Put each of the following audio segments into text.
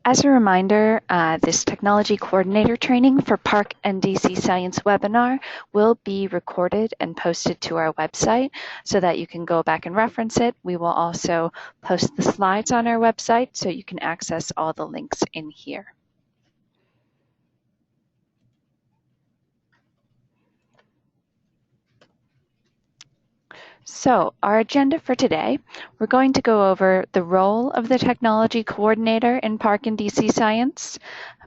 As a reminder, this technology coordinator training for PARCC and DC Science webinar will be recorded and posted to our website so that you can go back and reference it. We will also post the slides on our website so you can access all the links in here. So our agenda for today, we're going to go over the role of the technology coordinator in PARCC and DC Science,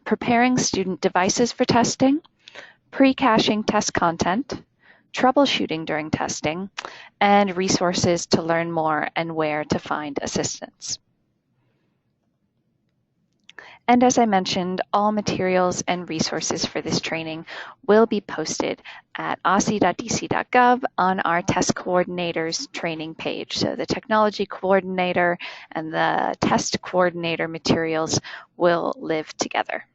preparing student devices for testing, pre-caching test content, troubleshooting during testing, and resources to learn more and where to find assistance. And as I mentioned, all materials and resources for this training will be posted at aussie.dc.gov on our test coordinators training page. So the technology coordinator and the test coordinator materials will live together.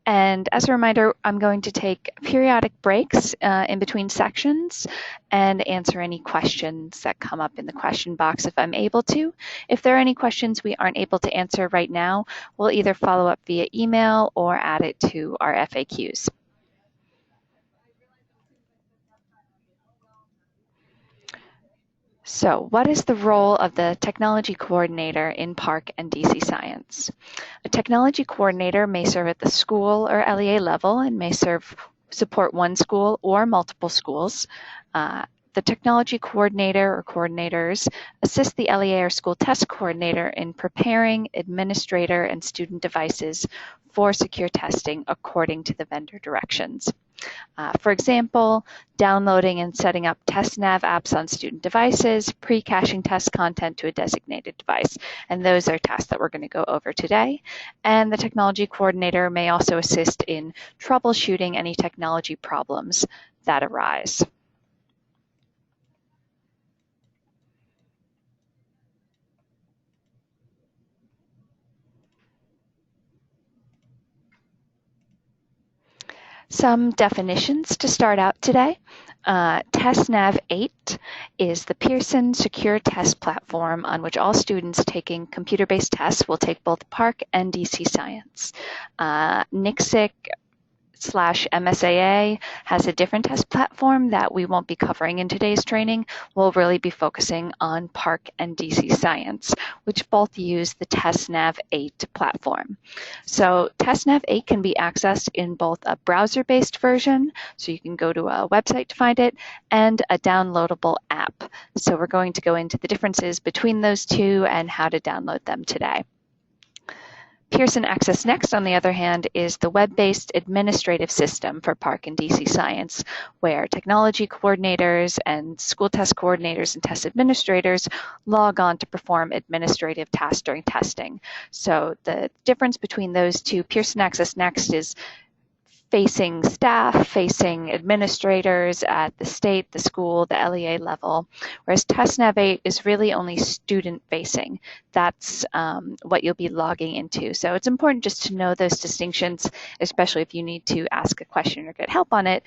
And as a reminder, I'm going to take periodic breaks in between sections and answer any questions that come up in the question box if I'm able to. If there are any questions we aren't able to answer right now, we'll either follow up via email or add it to our FAQs. So what is the role of the technology coordinator in PARCC and DC Science? A technology coordinator may serve at the school or LEA level and may support one school or multiple schools. The technology coordinator or coordinators assist the LEA or school test coordinator in preparing administrator and student devices for secure testing according to the vendor directions. For example, downloading and setting up TestNav apps on student devices, pre-caching test content to a designated device. And those are tasks that we're going to go over today. And the technology coordinator may also assist in troubleshooting any technology problems that arise. Some definitions to start out today. TestNav 8 is the Pearson secure test platform on which all students taking computer-based tests will take both PARCC and DC Science. NCSIC/MSAA has a different test platform that we won't be covering in today's training. We'll really be focusing on PARCC and DC Science, which both use the TestNav 8 platform. So TestNav 8 can be accessed in both a browser-based version, so you can go to a website to find it, and a downloadable app. So we're going to go into the differences between those two and how to download them today. Pearson Access Next, on the other hand, is the web-based administrative system for PARCC and DC Science, where technology coordinators and school test coordinators and test administrators log on to perform administrative tasks during testing. So the difference between those two, Pearson Access Next is facing staff, facing administrators at the state, the school, the LEA level, whereas TestNav 8 is really only student-facing. That's what you'll be logging into. So it's important just to know those distinctions, especially if you need to ask a question or get help on it,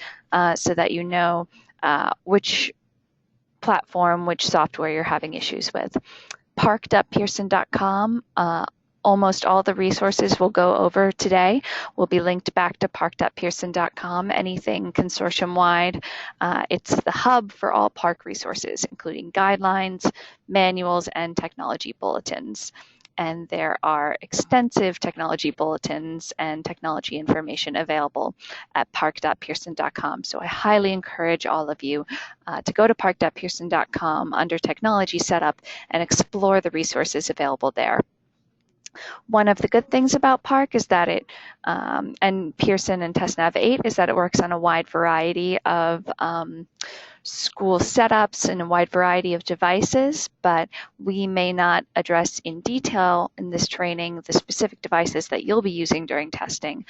so that you know which platform, which software you're having issues with. parcc.pearson.com. Almost all the resources we'll go over today will be linked back to parcc.pearson.com, anything consortium-wide. It's the hub for all PARCC resources, including guidelines, manuals, and technology bulletins. And there are extensive technology bulletins and technology information available at parcc.pearson.com. So I highly encourage all of you to go to parcc.pearson.com under Technology Setup and explore the resources available there. One of the good things about PARCC is that it, and Pearson and TestNav 8, is that it works on a wide variety of school setups and a wide variety of devices, but we may not address in detail in this training the specific devices that you'll be using during testing.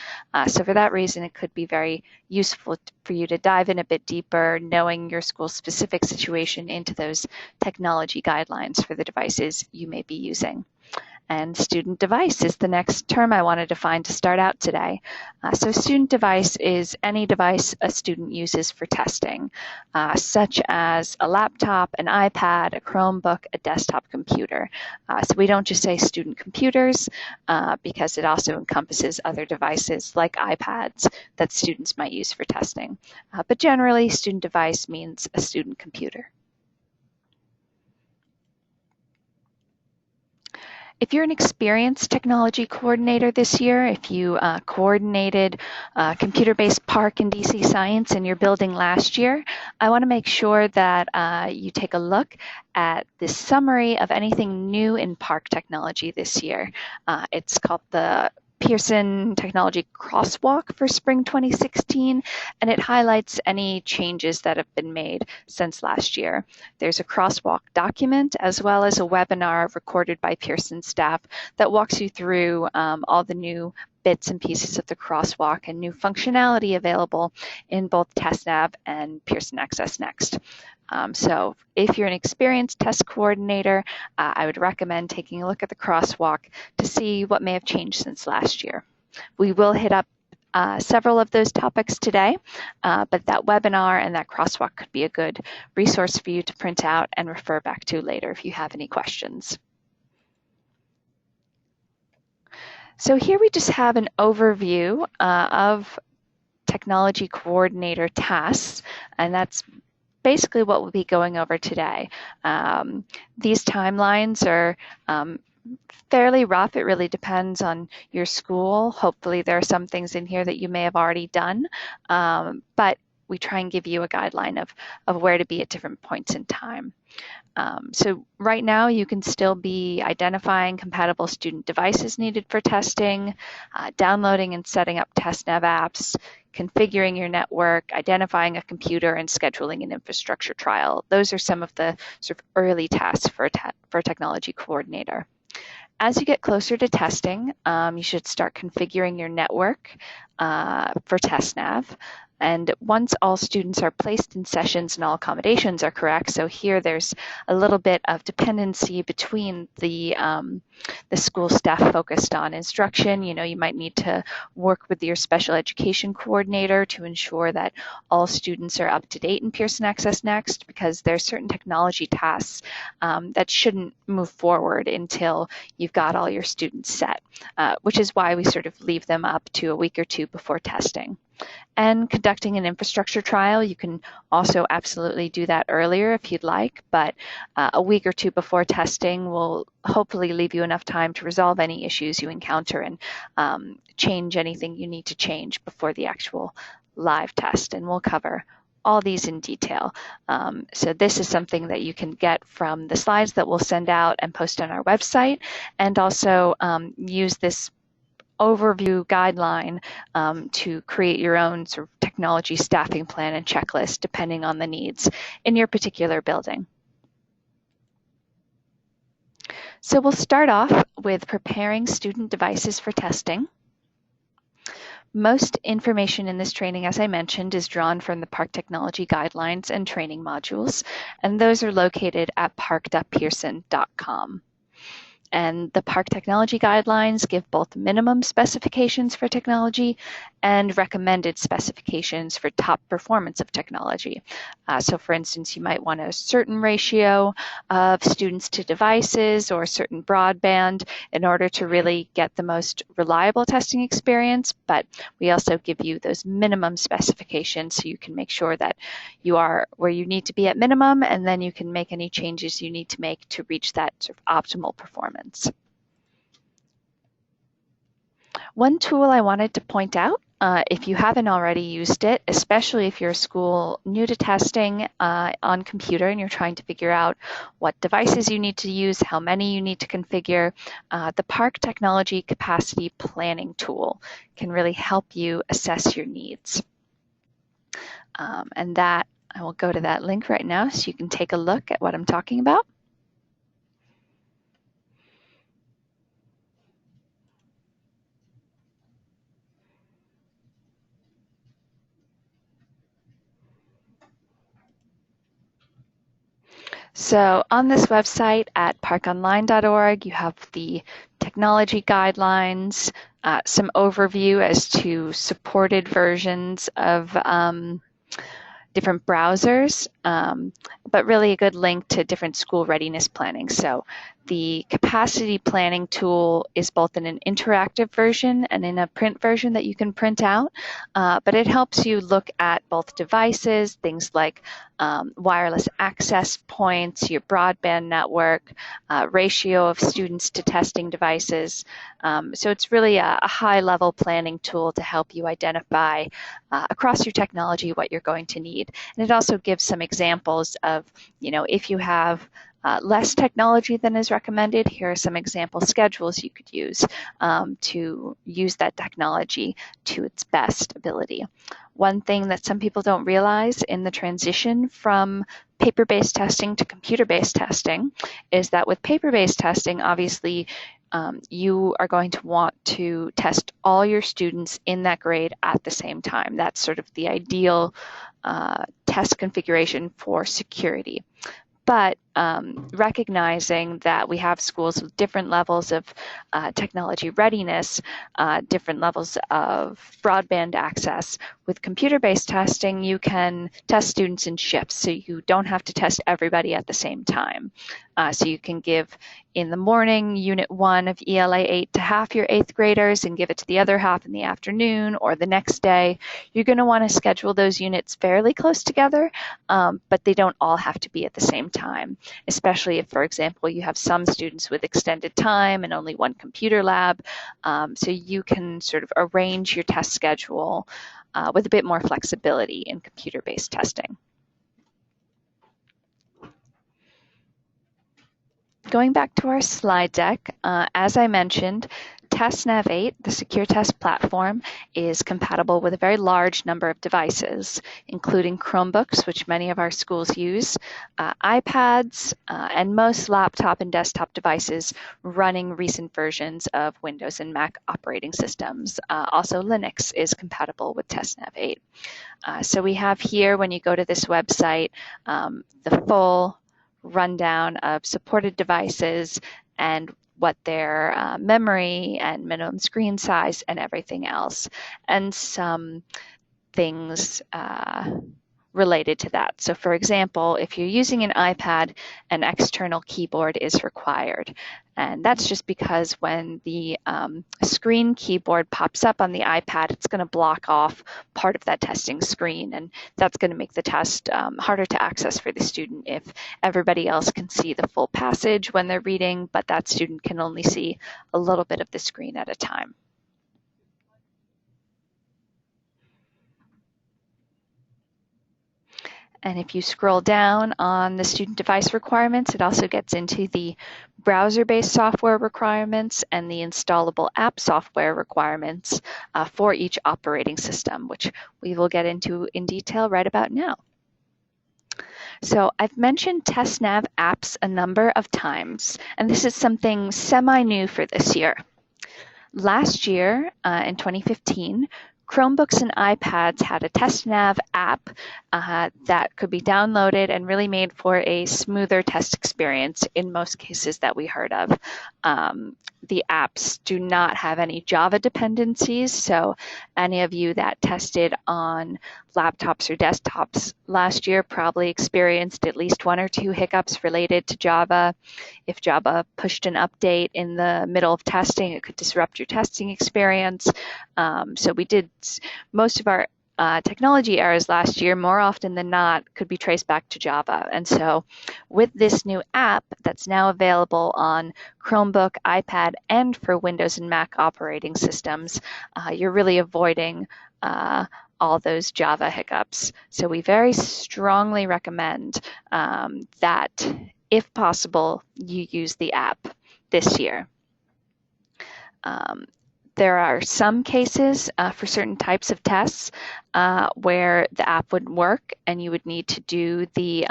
So for that reason, it could be very useful for you to dive in a bit deeper, knowing your school's specific situation into those technology guidelines for the devices you may be using. And student device is the next term I want to define to start out today. So student device is any device a student uses for testing, such as a laptop, an iPad, a Chromebook, a desktop computer. So we don't just say student computers because it also encompasses other devices like iPads that students might use for testing. But generally, student device means a student computer. If you're an experienced technology coordinator this year, if you coordinated computer-based PARCC and DC Science in your building last year, I want to make sure that you take a look at the summary of anything new in PARCC technology this year. It's called the Pearson Technology Crosswalk for Spring 2016, and it highlights any changes that have been made since last year. There's a crosswalk document as well as a webinar recorded by Pearson staff that walks you through all the new bits and pieces of the crosswalk and new functionality available in both TestNav and Pearson Access Next. So if you're an experienced test coordinator, I would recommend taking a look at the crosswalk to see what may have changed since last year. We will hit up several of those topics today, but that webinar and that crosswalk could be a good resource for you to print out and refer back to later if you have any questions. So here we just have an overview of technology coordinator tasks, and that's basically what we'll be going over today. These timelines are fairly rough. It really depends on your school. Hopefully there are some things in here that you may have already done, but we try and give you a guideline of where to be at different points in time. So right now you can still be identifying compatible student devices needed for testing, downloading and setting up TestNav apps, configuring your network, identifying a computer, and scheduling an infrastructure trial. Those are some of the sort of early tasks for a technology coordinator. As you get closer to testing, you should start configuring your network for TestNav. And once all students are placed in sessions and all accommodations are correct, so here there's a little bit of dependency between the school staff focused on instruction. You know, you might need to work with your special education coordinator to ensure that all students are up to date in Pearson Access Next, because there are certain technology tasks that shouldn't move forward until you've got all your students set, which is why we sort of leave them up to a week or two before testing. And conducting an infrastructure trial, you can also absolutely do that earlier if you'd like, but a week or two before testing will hopefully leave you enough time to resolve any issues you encounter and change anything you need to change before the actual live test. And we'll cover all these in detail. So this is something that you can get from the slides that we'll send out and post on our website, and also use this overview guideline to create your own sort of technology staffing plan and checklist depending on the needs in your particular building. So we'll start off with preparing student devices for testing. Most information in this training, as I mentioned, is drawn from the PARCC Technology Guidelines and Training Modules, and those are located at parcc.pearson.com. And the PARCC Technology Guidelines give both minimum specifications for technology and recommended specifications for top performance of technology. So for instance, you might want a certain ratio of students to devices or a certain broadband in order to really get the most reliable testing experience, but we also give you those minimum specifications so you can make sure that you are where you need to be at minimum, and then you can make any changes you need to make to reach that sort of optimal performance. One tool I wanted to point out, if you haven't already used it, especially if you're a school new to testing on computer and you're trying to figure out what devices you need to use, how many you need to configure, the PARCC Technology Capacity Planning tool can really help you assess your needs. And that, I will go to that link right now so you can take a look at what I'm talking about. So on this website at parconline.org, you have the technology guidelines, some overview as to supported versions of different browsers, but really a good link to different school readiness planning. So the capacity planning tool is both in an interactive version and in a print version that you can print out, but it helps you look at both devices, things like wireless access points, your broadband network, ratio of students to testing devices. So it's really a high-level planning tool to help you identify across your technology what you're going to need. And it also gives some examples of, if you have less technology than is recommended, here are some example schedules you could use to use that technology to its best ability. One thing that some people don't realize in the transition from paper-based testing to computer-based testing is that with paper-based testing, obviously, you are going to want to test all your students in that grade at the same time. That's sort of the ideal test configuration for security. But recognizing that we have schools with different levels of technology readiness, different levels of broadband access, with computer-based testing, you can test students in shifts, so you don't have to test everybody at the same time. So you can give in the morning Unit 1 of ELA 8 to half your 8th graders and give it to the other half in the afternoon or the next day. You're going to want to schedule those units fairly close together, but they don't all have to be at the same time, especially if, for example, you have some students with extended time and only one computer lab. So you can sort of arrange your test schedule with a bit more flexibility in computer-based testing. Going back to our slide deck, as I mentioned, TestNav 8, the secure test platform, is compatible with a very large number of devices, including Chromebooks, which many of our schools use, iPads, and most laptop and desktop devices running recent versions of Windows and Mac operating systems. Also, Linux is compatible with TestNav 8. So we have here, when you go to this website, the full rundown of supported devices and what their memory and minimum screen size and everything else, and some things related to that. So for example, if you're using an iPad, an external keyboard is required. And that's just because when the screen keyboard pops up on the iPad, it's going to block off part of that testing screen, and that's going to make the test harder to access for the student if everybody else can see the full passage when they're reading, but that student can only see a little bit of the screen at a time. And if you scroll down on the student device requirements, it also gets into the browser-based software requirements and the installable app software requirements for each operating system, which we will get into in detail right about now. So I've mentioned TestNav apps a number of times, and this is something semi-new for this year. Last year, in 2015, Chromebooks and iPads had a TestNav app that could be downloaded and really made for a smoother test experience in most cases that we heard of. The apps do not have any Java dependencies, so any of you that tested on laptops or desktops last year probably experienced at least 1 or 2 hiccups related to Java. If Java pushed an update in the middle of testing, it could disrupt your testing experience. So we did most of our technology errors last year, more often than not, could be traced back to Java. And so with this new app that's now available on Chromebook, iPad, and for Windows and Mac operating systems, you're really avoiding all those Java hiccups. So we very strongly recommend that, if possible, you use the app this year. There are some cases for certain types of tests where the app wouldn't work and you would need to do the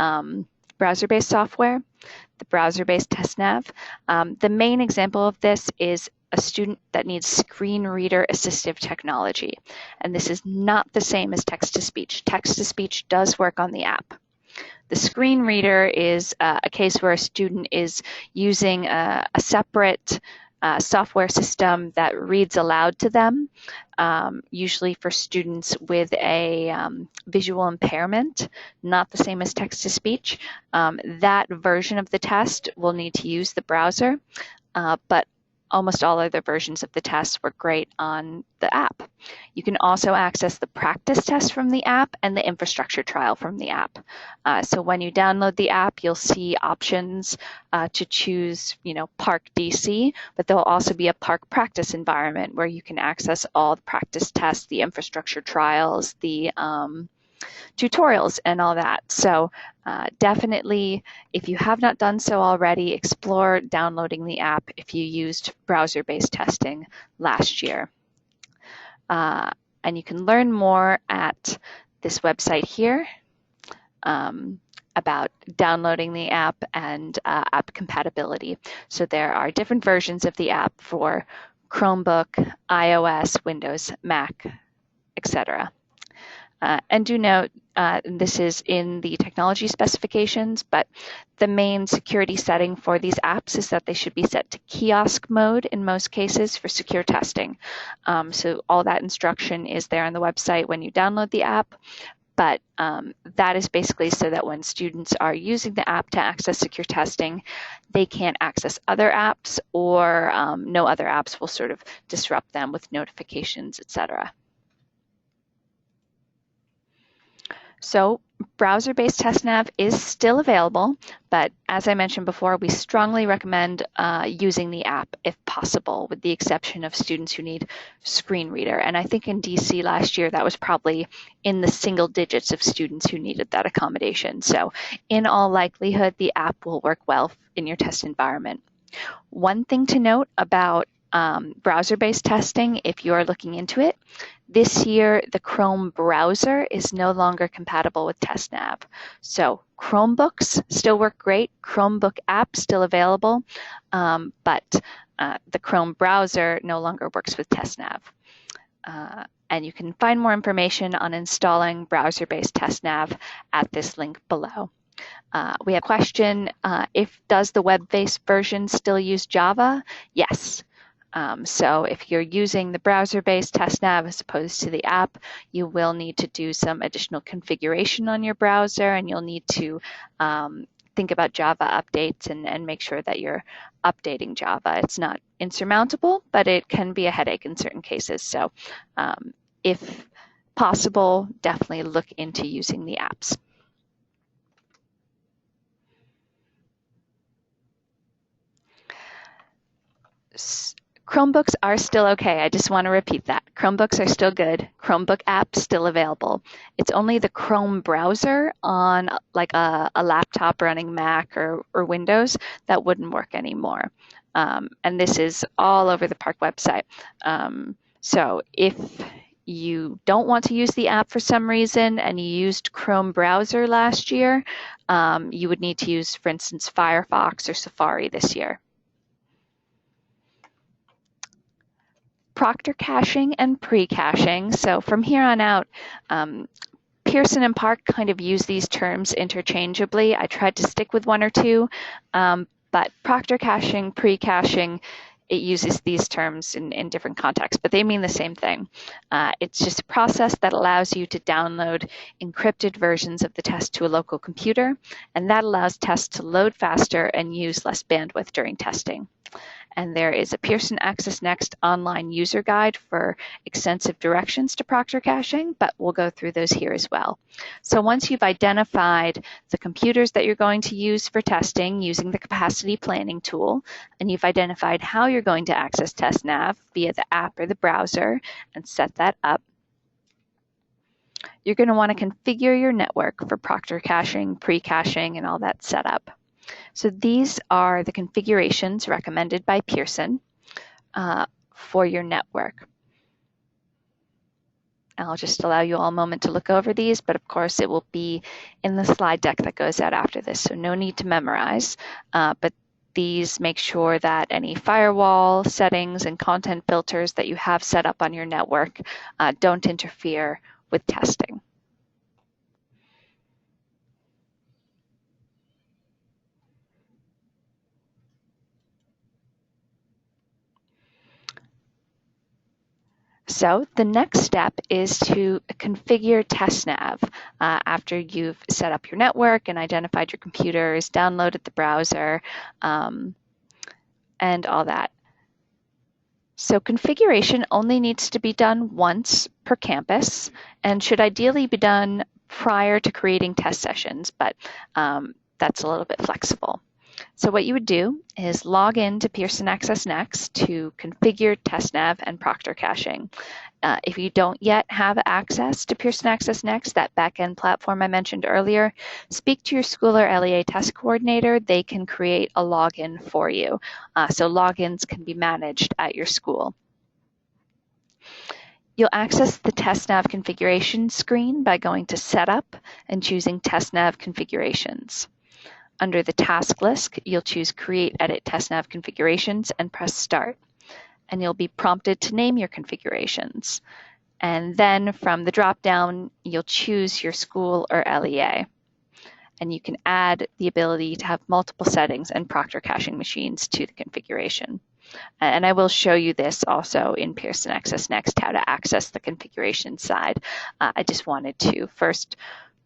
browser-based software, the browser-based TestNav. The main example of this is a student that needs screen reader assistive technology. And this is not the same as text-to-speech. Text-to-speech does work on the app. The screen reader is a case where a student is using a separate software system that reads aloud to them, usually for students with a visual impairment, not the same as text-to-speech. That version of the test will need to use the browser, but almost all other versions of the test work great on the app. You can also access the practice test from the app and the infrastructure trial from the app. So when you download the app, you'll see options to choose, PARCC DC, but there'll also be a PARCC practice environment where you can access all the practice tests, the infrastructure trials, the tutorials and all that. So definitely, if you have not done so already, explore downloading the app if you used browser-based testing last year. And you can learn more at this website here about downloading the app and app compatibility. So there are different versions of the app for Chromebook, iOS, Windows, Mac, etc. And do note, this is in the technology specifications, but the main security setting for these apps is that they should be set to kiosk mode in most cases for secure testing. So all that instruction is there on the website when you download the app, but that is basically so that when students are using the app to access secure testing, they can't access other apps, or no other apps will sort of disrupt them with notifications, etc. So browser-based TestNav is still available, but as I mentioned before, we strongly recommend using the app if possible, with the exception of students who need screen reader. And I think in DC last year, that was probably in the single digits of students who needed that accommodation. So in all likelihood, the app will work well in your test environment. One thing to note about browser-based testing, if you're looking into it, this year the Chrome browser is no longer compatible with TestNav. So Chromebooks still work great, Chromebook app still available, but the Chrome browser no longer works with TestNav. And you can find more information on installing browser-based TestNav at this link below. We have a question, does the web-based version still use Java? Yes. So if you're using the browser-based TestNav as opposed to the app, you will need to do some additional configuration on your browser, and you'll need to think about Java updates and make sure that you're updating Java. It's not insurmountable, but it can be a headache in certain cases. So if possible, definitely look into using the apps. Chromebooks are still okay. I just want to repeat that. Chromebooks are still good. Chromebook app still available. It's only the Chrome browser on like a laptop running Mac or Windows that wouldn't work anymore. And this is all over the PARCC website. So if you don't want to use the app for some reason and you used Chrome browser last year, you would need to use, for instance, Firefox or Safari this year. Proctor caching and precaching. So from here on out, Pearson and PARCC kind of use these terms interchangeably. I tried to stick with one or two, but proctor caching, precaching, it uses these terms in different contexts, but they mean the same thing. It's just a process that allows you to download encrypted versions of the test to a local computer, and that allows tests to load faster and use less bandwidth during testing. And there is a Pearson Access Next online user guide for extensive directions to proctor caching, but we'll go through those here as well. So once you've identified the computers that you're going to use for testing using the capacity planning tool, and you've identified how you're going to access TestNav via the app or the browser and set that up, you're going to want to configure your network for proctor caching, precaching, and all that setup. So these are the configurations recommended by Pearson for your network. I'll just allow you all a moment to look over these, but of course it will be in the slide deck that goes out after this, so no need to memorize. But these make sure that any firewall settings and content filters that you have set up on your network don't interfere with testing. So the next step is to configure TestNav after you've set up your network and identified your computers, downloaded the browser, and all that. So configuration only needs to be done once per campus and should ideally be done prior to creating test sessions, but that's a little bit flexible. So what you would do is log in to Pearson Access Next to configure TestNav and Proctor Caching. If you don't yet have access to Pearson Access Next, that backend platform I mentioned earlier, speak to your school or LEA test coordinator. They can create a login for you. So logins can be managed at your school. You'll access the TestNav configuration screen by going to Setup and choosing TestNav Configurations. Under the task list, you'll choose Create Edit TestNav Configurations and press Start. And you'll be prompted to name your configurations. And then from the drop-down, you'll choose your school or LEA. And you can add the ability to have multiple settings and Proctor caching machines to the configuration. And I will show you this also in Pearson Access Next, how to access the configuration side. I just wanted to first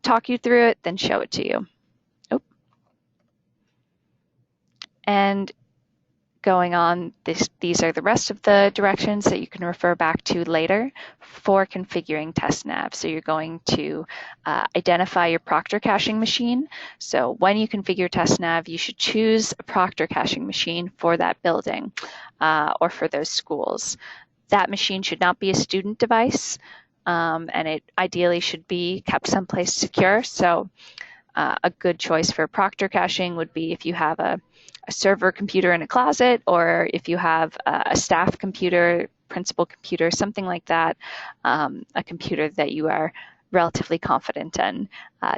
talk you through it, then show it to you. And going on, these are the rest of the directions that you can refer back to later for configuring TestNav. So you're going to identify your Proctor caching machine. So when you configure TestNav, you should choose a Proctor caching machine for that building or for those schools. That machine should not be a student device, and it ideally should be kept someplace secure. So a good choice for Proctor caching would be if you have a server computer in a closet, or if you have a staff computer, principal computer, something like that, a computer that you are relatively confident in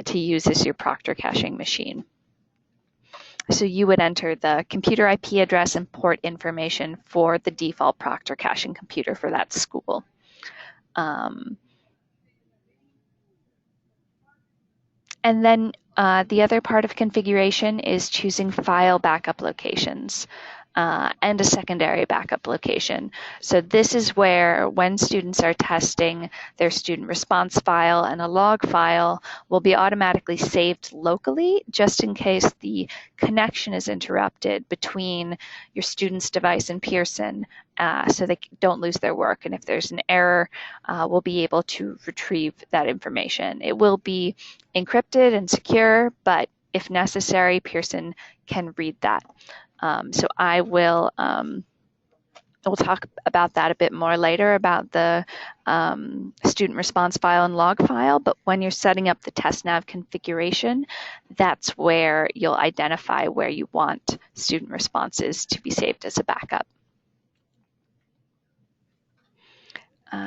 to use as your Proctor caching machine. So you would enter the computer IP address and port information for the default Proctor caching computer for that school. And then the other part of configuration is choosing file backup locations and a secondary backup location. So this is where when students are testing, their student response file and a log file will be automatically saved locally just in case the connection is interrupted between your student's device and Pearson so they don't lose their work. And if there's an error, we'll be able to retrieve that information. It will be encrypted and secure, but if necessary, Pearson can read that. So I will we'll talk about that a bit more later about the student response file and log file, but when you're setting up the TestNav configuration, that's where you'll identify where you want student responses to be saved as a backup.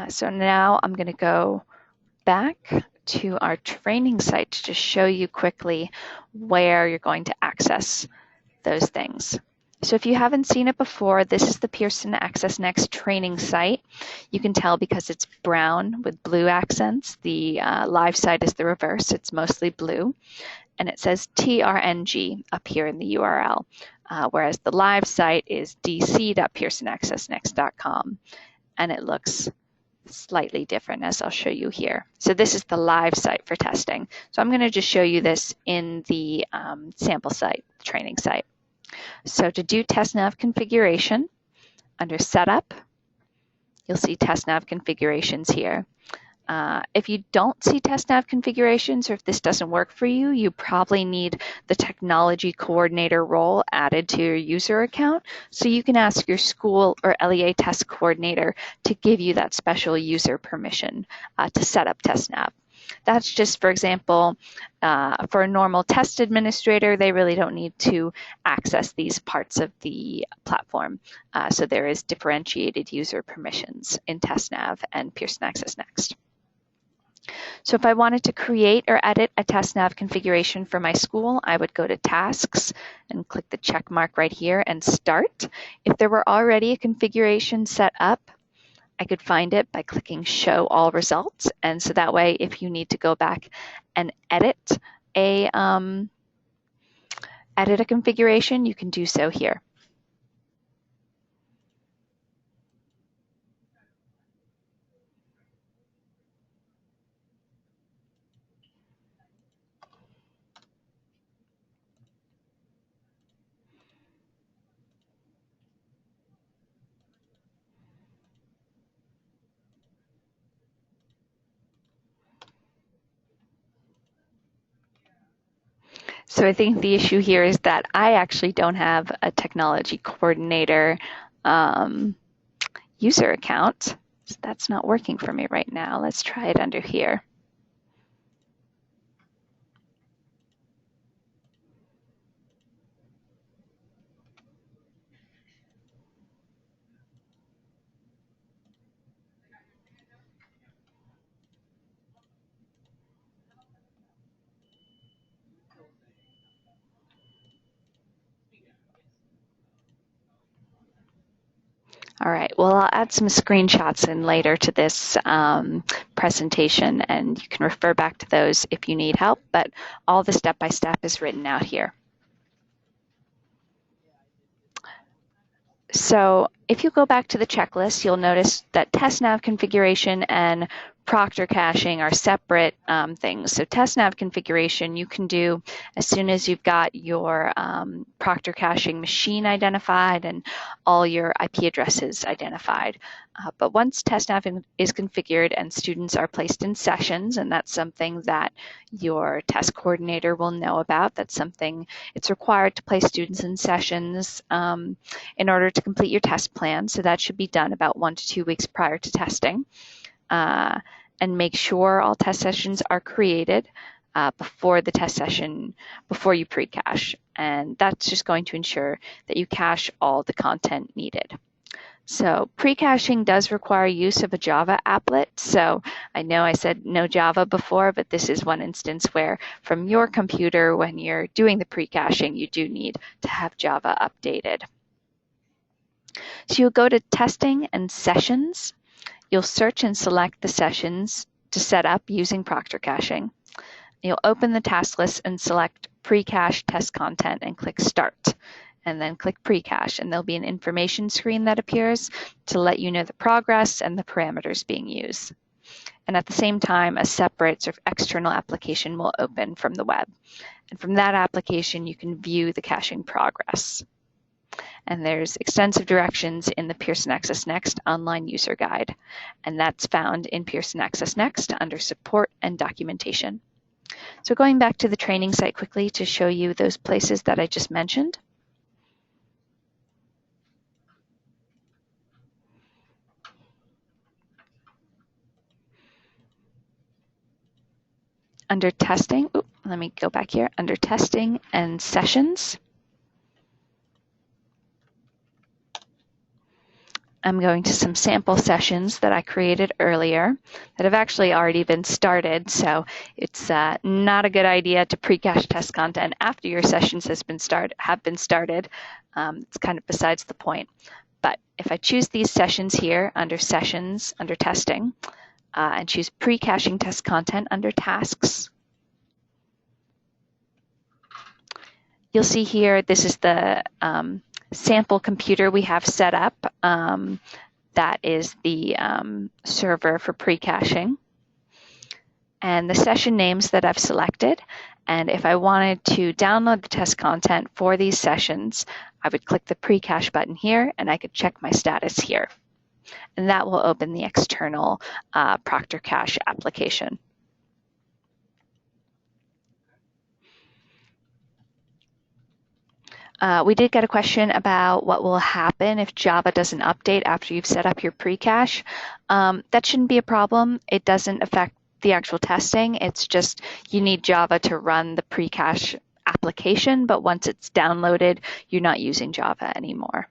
So now I'm going to go back to our training site to just show you quickly where you're going to access those things. So if you haven't seen it before, this is the Pearson Access Next training site. You can tell because it's brown with blue accents. The live site is the reverse. It's mostly blue. And it says TRNG up here in the URL, whereas the live site is dc.pearsonaccessnext.com. And it looks slightly different, as I'll show you here. So this is the live site for testing. So I'm going to just show you this in the sample site, training site. So to do TestNav configuration, under Setup, you'll see TestNav configurations here. If you don't see TestNav configurations, or if this doesn't work for you, you probably need the technology coordinator role added to your user account. So you can ask your school or LEA test coordinator to give you that special user permission to set up TestNav. That's just, for example, for a normal test administrator, they really don't need to access these parts of the platform. So there is differentiated user permissions in TestNav and Pearson Access Next. So if I wanted to create or edit a TestNav configuration for my school, I would go to Tasks and click the check mark right here and Start. If there were already a configuration set up, I could find it by clicking Show All Results. And so that way, if you need to go back and edit a configuration, you can do so here. So I think the issue here is that I actually don't have a technology coordinator user account. So that's not working for me right now. Let's try it under here. All right, well, I'll add some screenshots in later to this presentation, and you can refer back to those if you need help, but all the step-by-step is written out here. So if you go back to the checklist, you'll notice that TestNav configuration and Proctor caching are separate things. So TestNav configuration you can do as soon as you've got your Proctor caching machine identified and all your IP addresses identified. But once TestNav is configured and students are placed in sessions, and that's something that your test coordinator will know about, that's something it's required to place students in sessions in order to complete your test plan. So that should be done about 1 to 2 weeks prior to testing. And make sure all test sessions are created before the test session, before you pre-cache. And that's just going to ensure that you cache all the content needed. So pre-caching does require use of a Java applet. So I know I said no Java before, but this is one instance where from your computer, when you're doing the pre-caching, you do need to have Java updated. So you'll go to Testing and Sessions. You'll search and select the sessions to set up using Proctor caching. You'll open the task list and select Precache Test Content and click Start, and then click Precache, and there'll be an information screen that appears to let you know the progress and the parameters being used. And at the same time, a separate sort of external application will open from the web. And from that application, you can view the caching progress. And there's extensive directions in the Pearson Access Next online user guide. And that's found in Pearson Access Next under Support and Documentation. So going back to the training site quickly to show you those places that I just mentioned. Under Testing, let me go back here, under Testing and Sessions. I'm going to some sample sessions that I created earlier that have actually already been started. So it's not a good idea to pre-cache test content after your sessions have been started. It's kind of besides the point. But if I choose these sessions here under Sessions, under Testing, and choose pre-caching test content under Tasks, you'll see here this is the sample computer we have set up. That is the server for pre-caching. And the session names that I've selected. And if I wanted to download the test content for these sessions, I would click the pre-cache button here, and I could check my status here. And that will open the external Proctor Cache application. We did get a question about what will happen if Java doesn't update after you've set up your pre-cache. That shouldn't be a problem. It doesn't affect the actual testing. It's just you need Java to run the pre-cache application, but once it's downloaded, you're not using Java anymore.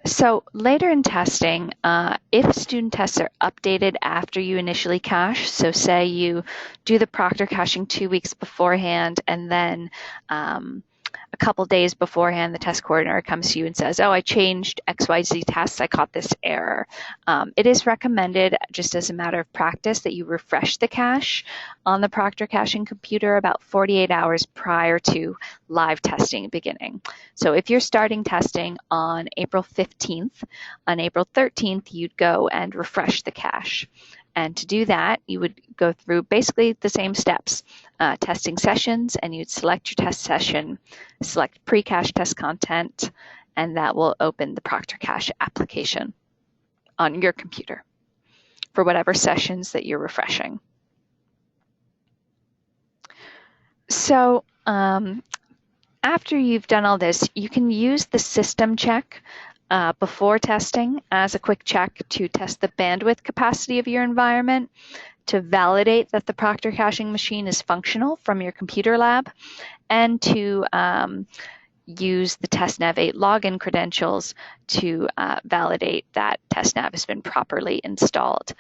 So later in testing, if student tests are updated after you initially cache, so say you do the Proctor caching 2 weeks beforehand, and then a couple days beforehand, the test coordinator comes to you and says, oh, I changed XYZ tests, I caught this error. It is recommended, just as a matter of practice, that you refresh the cache on the Proctor caching computer about 48 hours prior to live testing beginning. So if you're starting testing on April 15th, on April 13th, you'd go and refresh the cache. And to do that, you would go through basically the same steps, testing sessions, and you'd select your test session, select pre-cache test content, and that will open the Proctor Cache application on your computer. for whatever sessions that you're refreshing. So after you've done all this, you can use the system check before testing as a quick check to test the bandwidth capacity of your environment, to validate that the Proctor caching machine is functional from your computer lab, and to use the TestNav 8 login credentials to validate that TestNav has been properly installed.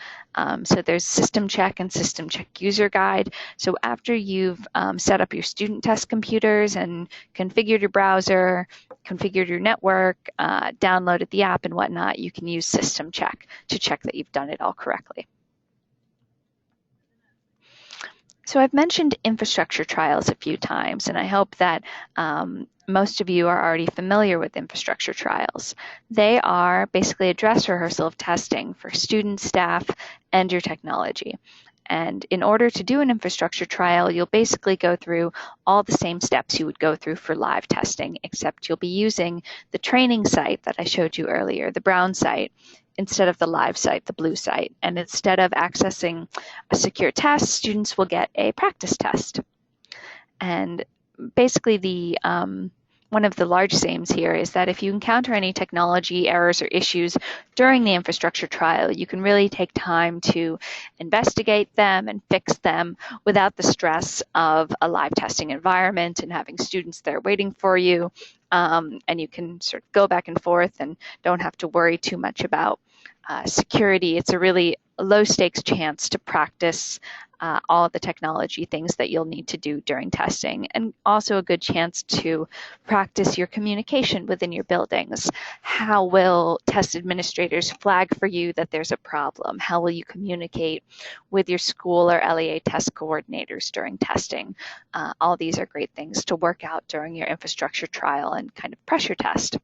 So there's system check and system check user guide. So after you've set up your student test computers and configured your browser, configured your network, downloaded the app and whatnot, you can use system check to check that you've done it all correctly. So I've mentioned infrastructure trials a few times, and I hope that most of you are already familiar with infrastructure trials. They are basically a dress rehearsal of testing for students, staff, and your technology. And in order to do an infrastructure trial, you'll basically go through all the same steps you would go through for live testing, except you'll be using the training site that I showed you earlier, the brown site, instead of the live site, the blue site. And instead of accessing a secure test, students will get a practice test. And basically one of the largest aims here is that if you encounter any technology errors or issues during the infrastructure trial, you can really take time to investigate them and fix them without the stress of a live testing environment and having students there waiting for you. And you can sort of go back and forth and don't have to worry too much about security. It's a really low stakes chance to practice all of the technology things that you'll need to do during testing, and also a good chance to practice your communication within your buildings. How will test administrators flag for you that there's a problem? How will you communicate with your school or LEA test coordinators during testing? All these are great things to work out during your infrastructure trial and kind of pressure test.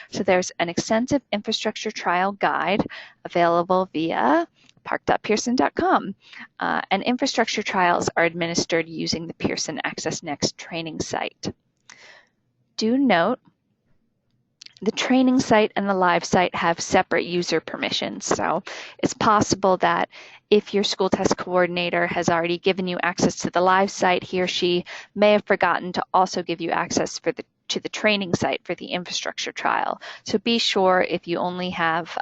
So there's an extensive infrastructure trial guide available via parc.pearson.com. And infrastructure trials are administered using the Pearson Access Next training site. Do note, the training site and the live site have separate user permissions. So it's possible that if your school test coordinator has already given you access to the live site, he or she may have forgotten to also give you access to the training site for the infrastructure trial. So be sure if you only have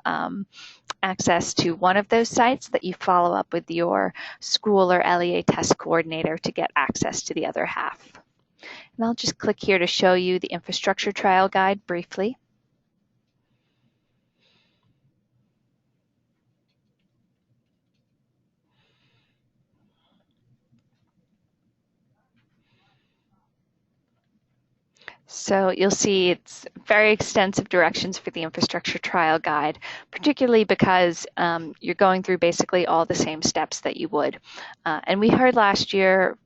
access to one of those sites that you follow up with your school or LEA test coordinator to get access to the other half. And I'll just click here to show you the infrastructure trial guide briefly. So you'll see it's very extensive directions for the infrastructure trial guide, particularly because you're going through basically all the same steps that you would. And we heard last year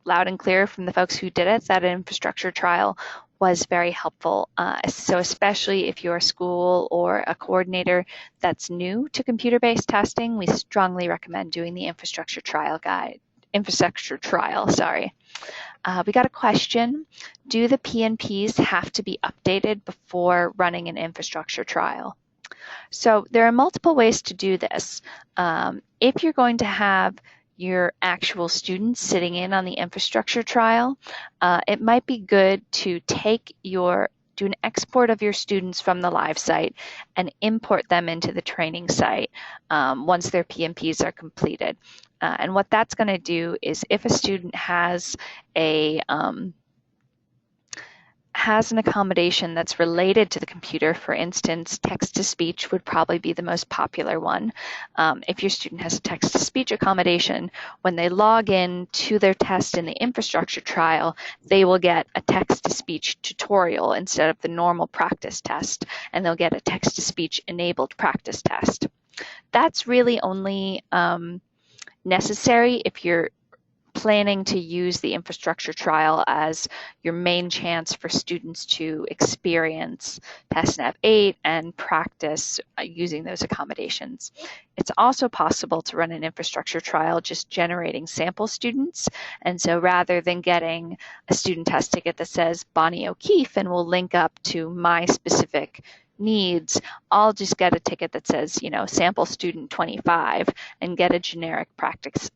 loud and clear from the folks who did it that an infrastructure trial was very helpful. So especially if you're a school or a coordinator that's new to computer-based testing, we strongly recommend doing the infrastructure trial. We got a question. Do the PNPs have to be updated before running an infrastructure trial? So there are multiple ways to do this. If you're going to have your actual students sitting in on the infrastructure trial, it might be good to do an export of your students from the live site and import them into the training site once their PNPs are completed. And what that's going to do is if a student has an accommodation that's related to the computer, for instance, text-to-speech would probably be the most popular one. If your student has a text-to-speech accommodation, when they log in to their test in the infrastructure trial, they will get a text-to-speech tutorial instead of the normal practice test, and they'll get a text-to-speech enabled practice test. That's really only necessary if you're planning to use the infrastructure trial as your main chance for students to experience TestNav 8 and practice using those accommodations. It's also possible to run an infrastructure trial just generating sample students. And so rather than getting a student test ticket that says Bonnie O'Keefe and will link up to my specific needs, I'll just get a ticket that says, sample student 25 and get a generic practice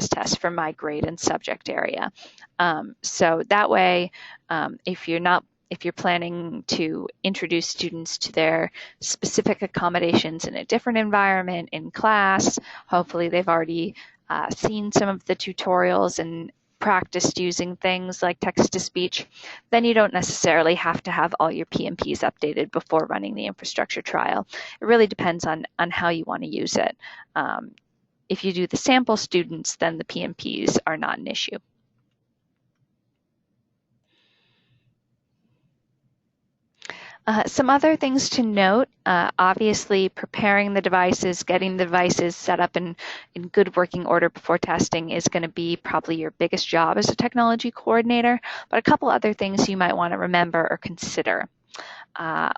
test for my grade and subject area. So that way, if you're planning to introduce students to their specific accommodations in a different environment in class, hopefully they've already seen some of the tutorials and practiced using things like text-to-speech, then you don't necessarily have to have all your PMPs updated before running the infrastructure trial. It really depends on how you want to use it. If you do the sample students, then the PMPs are not an issue. Some other things to note, obviously preparing the devices, getting the devices set up in good working order before testing is going to be probably your biggest job as a technology coordinator, but a couple other things you might want to remember or consider.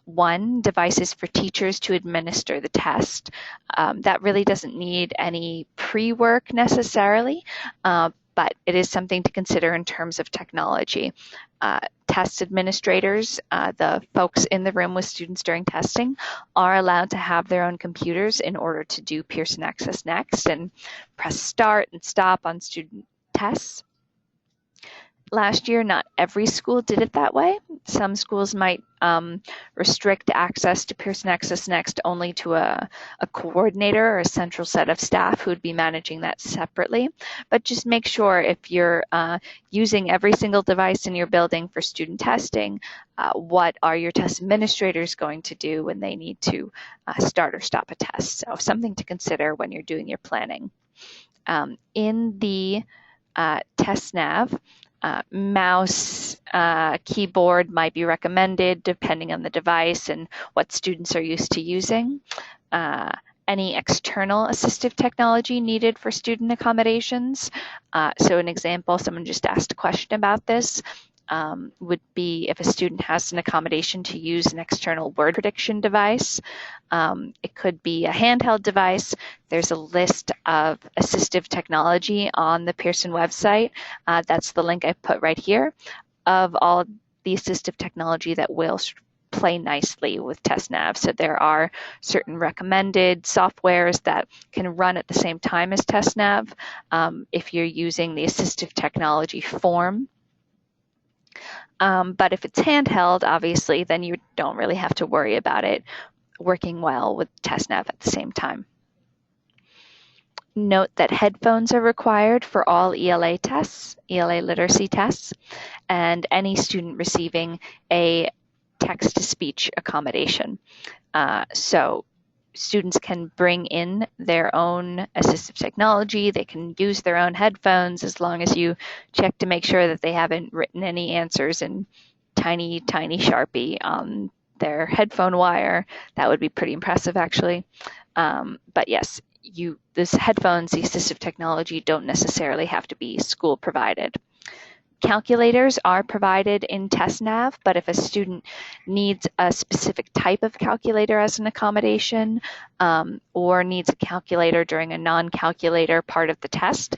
One, devices for teachers to administer the test. That really doesn't need any pre-work necessarily, but it is something to consider in terms of technology. Test administrators, the folks in the room with students during testing, are allowed to have their own computers in order to do Pearson Access Next and press start and stop on student tests. Last year, not every school did it that way. Some schools might restrict access to Pearson Access Next only to a coordinator or a central set of staff who would be managing that separately. But just make sure if you're using every single device in your building for student testing, what are your test administrators going to do when they need to start or stop a test? So something to consider when you're doing your planning. In the TestNav, mouse, keyboard might be recommended depending on the device and what students are used to using. Any external assistive technology needed for student accommodations. So an example, someone just asked a question about this, would be if a student has an accommodation to use an external word prediction device. It could be a handheld device. There's a list of assistive technology on the Pearson website. That's the link I put right here of all the assistive technology that will play nicely with TestNav. So there are certain recommended softwares that can run at the same time as TestNav if you're using the assistive technology form. But if it's handheld, obviously, then you don't really have to worry about it working well with TestNav at the same time. Note that headphones are required for all ELA tests, ELA literacy tests, and any student receiving a text-to-speech accommodation. So students can bring in their own assistive technology. They can use their own headphones as long as you check to make sure that they haven't written any answers in tiny, tiny Sharpie on their headphone wire. That would be pretty impressive, actually. But yes, this headphones, the assistive technology, don't necessarily have to be school provided. Calculators are provided in TestNav, but if a student needs a specific type of calculator as an accommodation or needs a calculator during a non-calculator part of the test,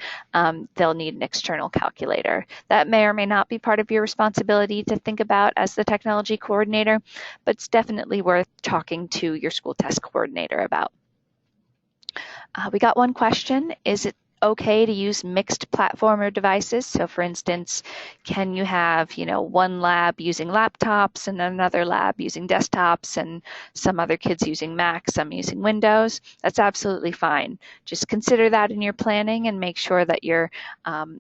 they'll need an external calculator. That may or may not be part of your responsibility to think about as the technology coordinator, but it's definitely worth talking to your school test coordinator about. We got one question. Is it okay to use mixed platform or devices? So for instance, can you have, one lab using laptops and another lab using desktops and some other kids using Mac, some using Windows? That's absolutely fine. Just consider that in your planning and make sure that you're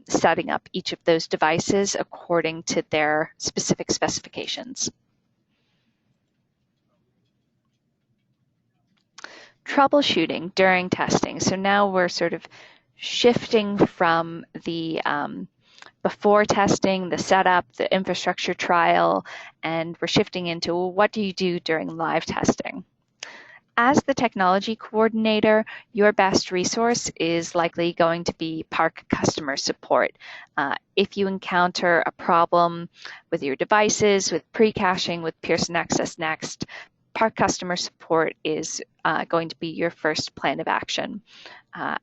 setting up each of those devices according to their specific specifications. Troubleshooting during testing. So now we're sort of shifting from the before testing, the setup, the infrastructure trial, and we're shifting into what do you do during live testing. As the technology coordinator, your best resource is likely going to be PARCC customer support. If you encounter a problem with your devices, with precaching, with Pearson Access Next, PARCC customer support is going to be your first plan of action.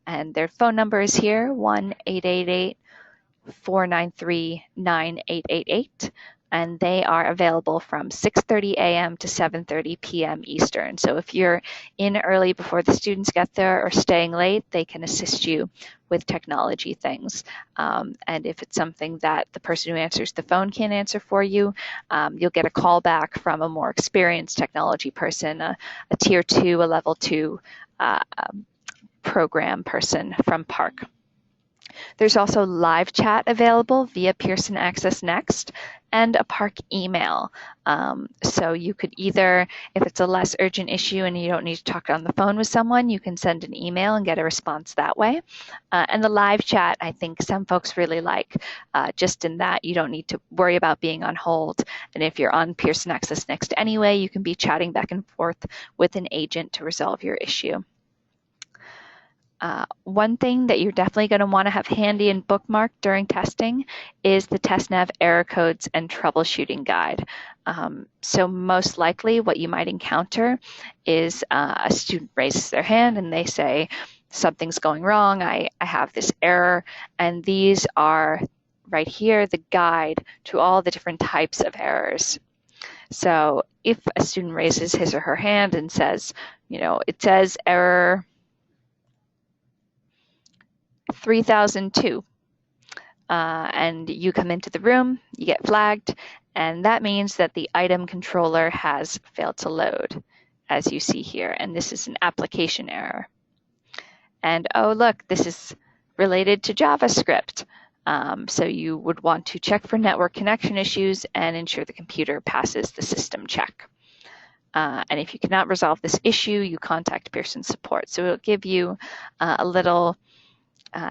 And their phone number is here, 1-888-493-9888. and they are available from 6:30 a.m. to 7:30 p.m. Eastern. So if you're in early before the students get there or staying late, they can assist you with technology things. And if it's something that the person who answers the phone can't answer for you, you'll get a call back from a more experienced technology person, a tier 2, a level 2 program person from PARCC. There's also live chat available via Pearson Access Next and a PARCC email. So you could either, if it's a less urgent issue and you don't need to talk on the phone with someone, you can send an email and get a response that way. And the live chat, I think some folks really like, just in that you don't need to worry about being on hold. And if you're on Pearson Access Next anyway, you can be chatting back and forth with an agent to resolve your issue. One thing that you're definitely going to want to have handy and bookmarked during testing is the TestNav error codes and troubleshooting guide. So most likely what you might encounter is a student raises their hand and they say, something's going wrong, I have this error, and these are right here, the guide to all the different types of errors. So if a student raises his or her hand and says, it says error 3002, and you come into the room, you get flagged, and that means that the item controller has failed to load, as you see here, and this is an application error. And oh look, this is related to JavaScript, so you would want to check for network connection issues and ensure the computer passes the system check. And if you cannot resolve this issue, you contact Pearson support. So it'll give you a little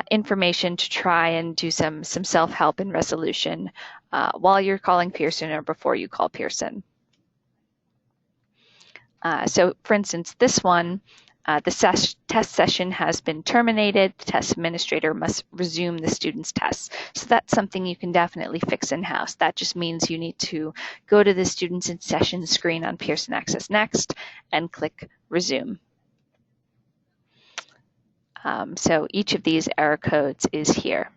information to try and do some self-help and resolution while you're calling Pearson or before you call Pearson. So for instance, this one, the test session has been terminated. The test administrator must resume the student's tests. So that's something you can definitely fix in-house. That just means you need to go to the Students in Session screen on Pearson Access Next and click Resume. So each of these error codes is here.